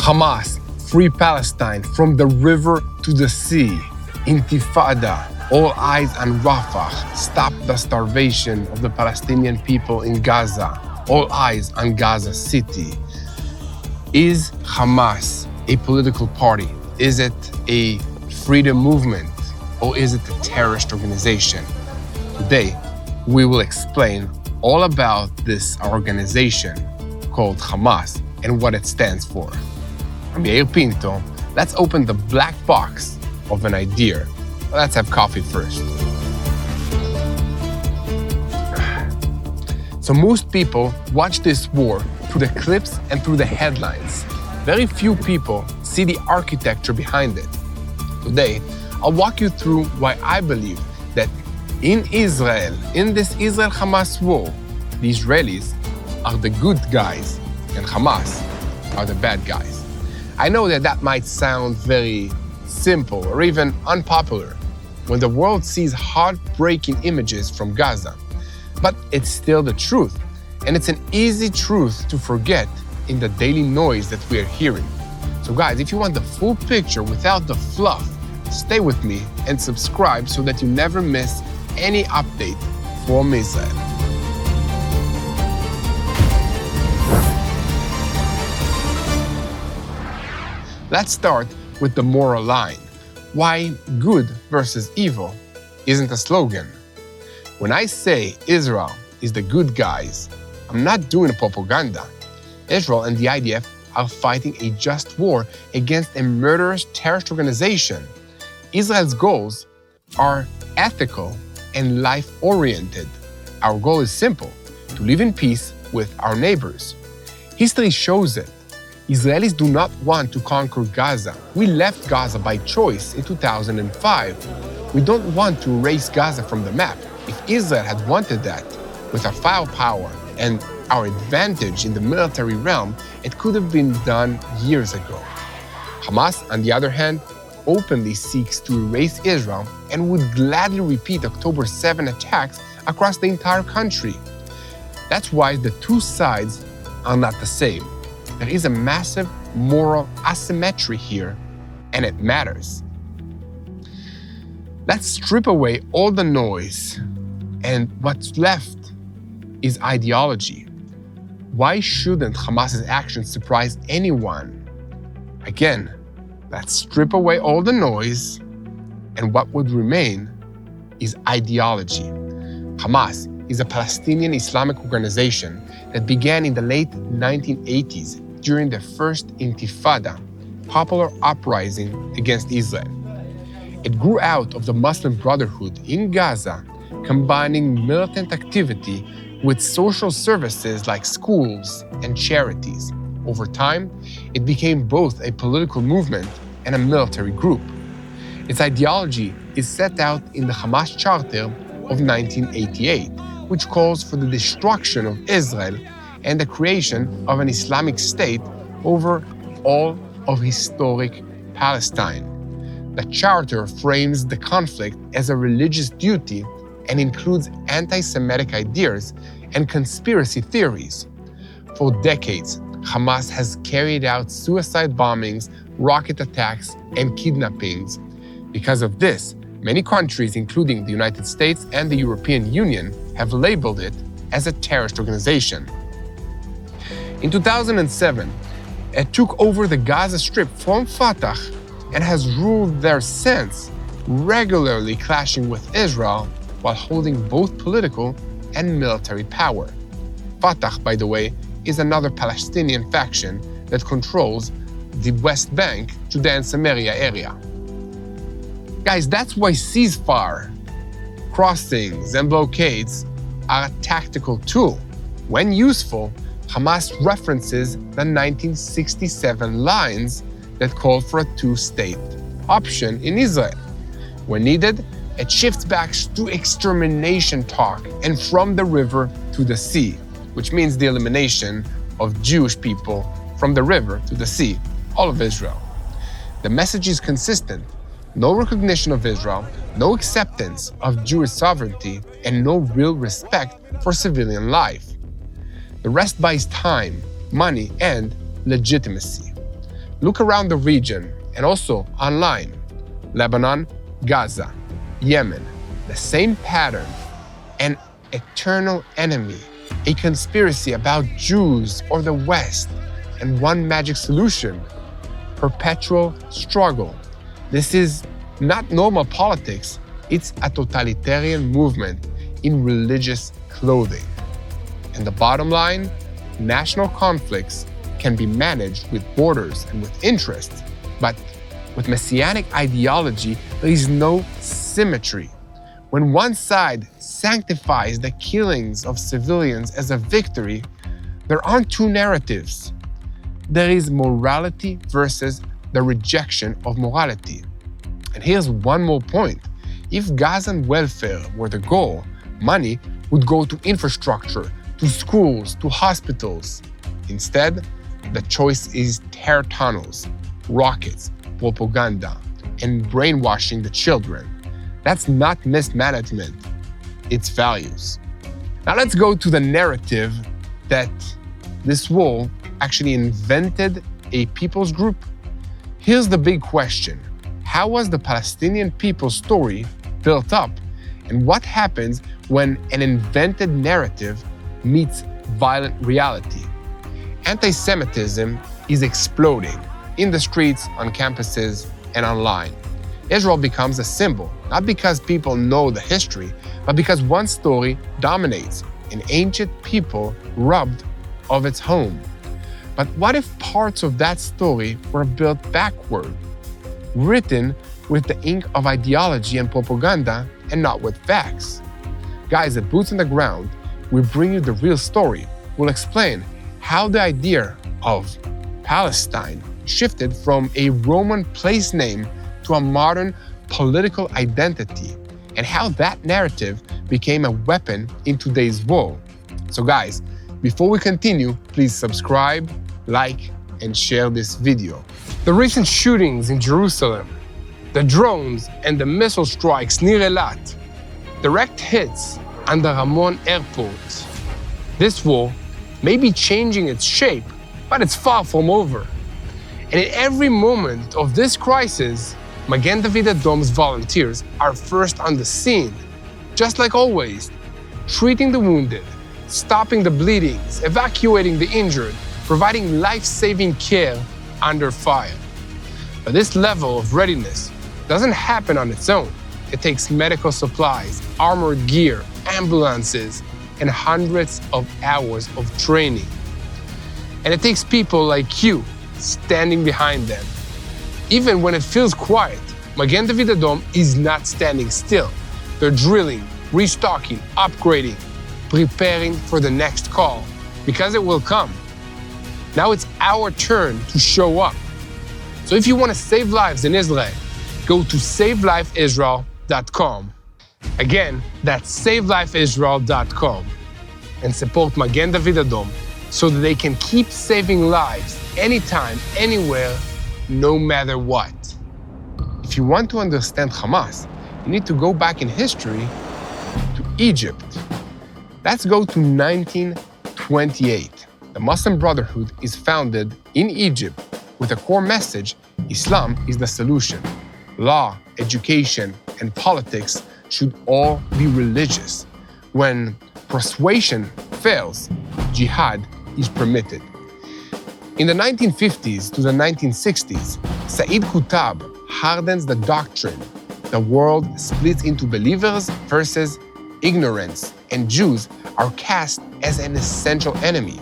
Hamas, free Palestine from the river to the sea. Intifada, all eyes on Rafah, stop the starvation of the Palestinian people in Gaza. All eyes on Gaza City. Is Hamas a political party? Is it a freedom movement? Or is it a terrorist organization? Today, we will explain all about this organization called Hamas and what it stands for. I'm Yair Pinto. Let's open the black box of an idea. Let's have coffee first. So most people watch this war through the clips and through the headlines. Very few people see the architecture behind it. Today, I'll walk you through why I believe that in Israel, in this Israel-Hamas war, the Israelis are the good guys and Hamas are the bad guys. I know that might sound very simple or even unpopular when the world sees heartbreaking images from Gaza, but it's still the truth, and it's an easy truth to forget in the daily noise that we are hearing. So guys, if you want the full picture without the fluff, stay with me and subscribe so that you never miss any update from Israel. Let's start with the moral line. Why good versus evil isn't a slogan. When I say Israel is the good guys, I'm not doing propaganda. Israel and the IDF are fighting a just war against a murderous terrorist organization. Israel's goals are ethical and life-oriented. Our goal is simple: to live in peace with our neighbors. History shows it. Israelis do not want to conquer Gaza. We left Gaza by choice in 2005. We don't want to erase Gaza from the map. If Israel had wanted that, with our firepower and our advantage in the military realm, it could have been done years ago. Hamas, on the other hand, openly seeks to erase Israel and would gladly repeat October 7 attacks across the entire country. That's why the two sides are not the same. There is a massive moral asymmetry here, and it matters. Let's strip away all the noise, and what's left is ideology. Why shouldn't Hamas's actions surprise anyone? Again, let's strip away all the noise, and what would remain is ideology. Hamas is a Palestinian Islamic organization that began in the late 1980s during the first Intifada, popular uprising against Israel. It grew out of the Muslim Brotherhood in Gaza, combining militant activity with social services like schools and charities. Over time, it became both a political movement and a military group. Its ideology is set out in the Hamas Charter of 1988, which calls for the destruction of Israel and the creation of an Islamic State over all of historic Palestine. The Charter frames the conflict as a religious duty and includes anti-Semitic ideas and conspiracy theories. For decades, Hamas has carried out suicide bombings, rocket attacks, and kidnappings. Because of this, many countries, including the United States and the European Union, have labeled it as a terrorist organization. In 2007, it took over the Gaza Strip from Fatah and has ruled there since, regularly clashing with Israel while holding both political and military power. Fatah, by the way, is another Palestinian faction that controls the West Bank, Judea and Samaria area. Guys, that's why ceasefire, crossings, and blockades are a tactical tool. When useful, Hamas references the 1967 lines that called for a two-state option in Israel. When needed, it shifts back to extermination talk and from the river to the sea, which means the elimination of Jewish people from the river to the sea, all of Israel. The message is consistent: no recognition of Israel, no acceptance of Jewish sovereignty, and no real respect for civilian life. The rest buys time, money, and legitimacy. Look around the region and also online. Lebanon, Gaza, Yemen, the same pattern. An eternal enemy, a conspiracy about Jews or the West, and one magic solution: perpetual struggle. This is not normal politics, it's a totalitarian movement in religious clothing. And the bottom line, national conflicts can be managed with borders and with interests, but with messianic ideology, there is no symmetry. When one side sanctifies the killings of civilians as a victory, there aren't two narratives. There is morality versus the rejection of morality. And here's one more point. If Gazan welfare were the goal, money would go to infrastructure, to schools, to hospitals. Instead, the choice is tear tunnels, rockets, propaganda, and brainwashing the children. That's not mismanagement, it's values. Now let's go to the narrative that this war actually invented a people's group. Here's the big question. How was the Palestinian people's story built up? And what happens when an invented narrative meets violent reality? Anti-Semitism is exploding in the streets, on campuses, and online. Israel becomes a symbol, not because people know the history, but because one story dominates, an ancient people robbed of its home. But what if parts of that story were built backward, written with the ink of ideology and propaganda and not with facts? Guys, at Boots on the Ground, we bring you the real story. We'll explain how the idea of Palestine shifted from a Roman place name to a modern political identity, and how that narrative became a weapon in today's war. So guys, before we continue, please subscribe, like, and share this video. The recent shootings in Jerusalem, the drones and the missile strikes near Eilat, direct hits on the Ramon airport. This war may be changing its shape, but it's far from over. And in every moment of this crisis, Magen David Adom's volunteers are first on the scene, just like always, treating the wounded, stopping the bleedings, evacuating the injured, providing life-saving care under fire. But this level of readiness doesn't happen on its own. It takes medical supplies, armored gear, ambulances, and hundreds of hours of training. And it takes people like you standing behind them. Even when it feels quiet, Magen David Adom is not standing still. They're drilling, restocking, upgrading, preparing for the next call, because it will come. Now it's our turn to show up. So if you want to save lives in Israel, go to savelifeisrael.com. Again, that's savelifeisrael.com, and support Magen David Adom so that they can keep saving lives anytime, anywhere, no matter what. If you want to understand Hamas, you need to go back in history to Egypt. Let's go to 1928. The Muslim Brotherhood is founded in Egypt with a core message: Islam is the solution. Law, education, and politics should all be religious. When persuasion fails, jihad is permitted. In the 1950s to the 1960s, Said Qutb hardens the doctrine. The world splits into believers versus ignorance, and Jews are cast as an essential enemy.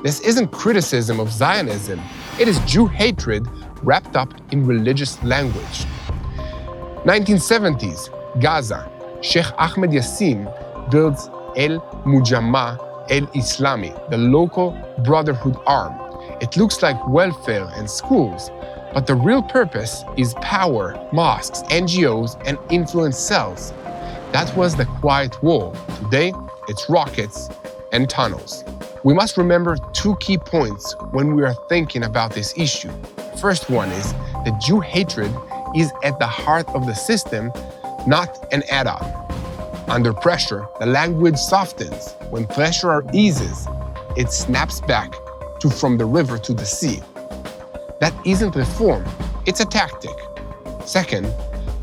This isn't criticism of Zionism, it is Jew hatred wrapped up in religious language. 1970s, Gaza. Sheikh Ahmed Yassin builds El Mujamma El Islami, the local brotherhood arm. It looks like welfare and schools, but the real purpose is power, mosques, NGOs, and influence cells. That was the quiet war. Today, it's rockets and tunnels. We must remember two key points when we are thinking about this issue. First one is that Jew hatred is at the heart of the system, not an add-on. Under pressure, the language softens. When pressure eases, it snaps back to from the river to the sea. That isn't reform, it's a tactic. Second,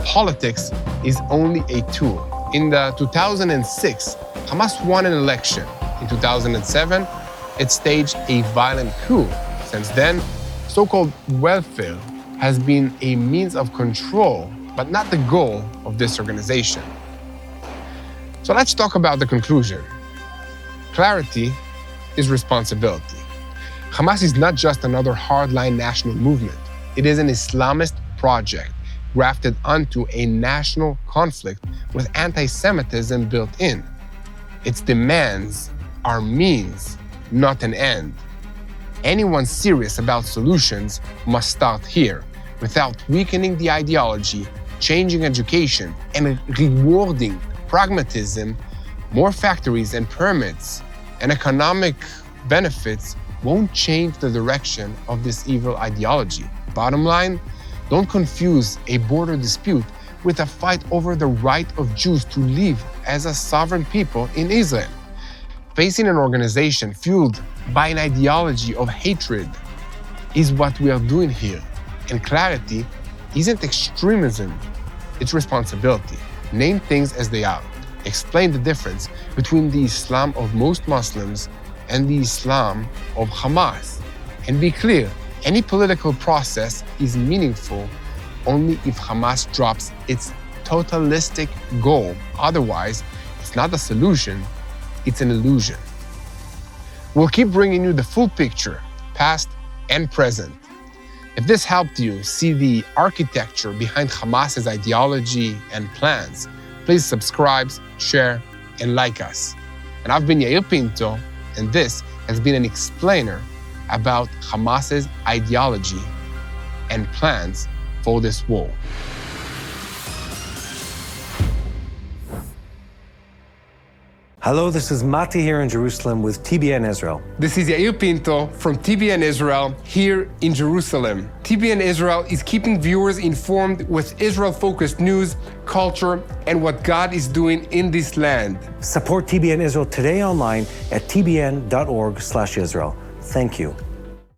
politics is only a tool. In the 2006, Hamas won an election. In 2007, it staged a violent coup. Since then, so-called welfare has been a means of control, but not the goal of this organization. So let's talk about the conclusion. Clarity is responsibility. Hamas is not just another hardline national movement. It is an Islamist project grafted onto a national conflict with anti-Semitism built in. Its demands are means, not an end. Anyone serious about solutions must start here, without weakening the ideology, changing education, and rewarding pragmatism. More factories and permits and economic benefits won't change the direction of this evil ideology. Bottom line, don't confuse a border dispute with a fight over the right of Jews to live as a sovereign people in Israel. Facing an organization fueled by an ideology of hatred is what we are doing here. And clarity isn't extremism, it's responsibility. Name things as they are. Explain the difference between the Islam of most Muslims and the Islam of Hamas. And be clear, any political process is meaningful only if Hamas drops its totalistic goal. Otherwise, it's not a solution, it's an illusion. We'll keep bringing you the full picture, past and present. If this helped you see the architecture behind Hamas's ideology and plans, please subscribe, share, and like us. And I've been Yair Pinto, and this has been an explainer about Hamas's ideology and plans for this war. Hello, this is Mati here in Jerusalem with TBN Israel. This is Yair Pinto from TBN Israel here in Jerusalem. TBN Israel is keeping viewers informed with Israel-focused news, culture, and what God is doing in this land. Support TBN Israel today online at tbn.org/Israel. Thank you.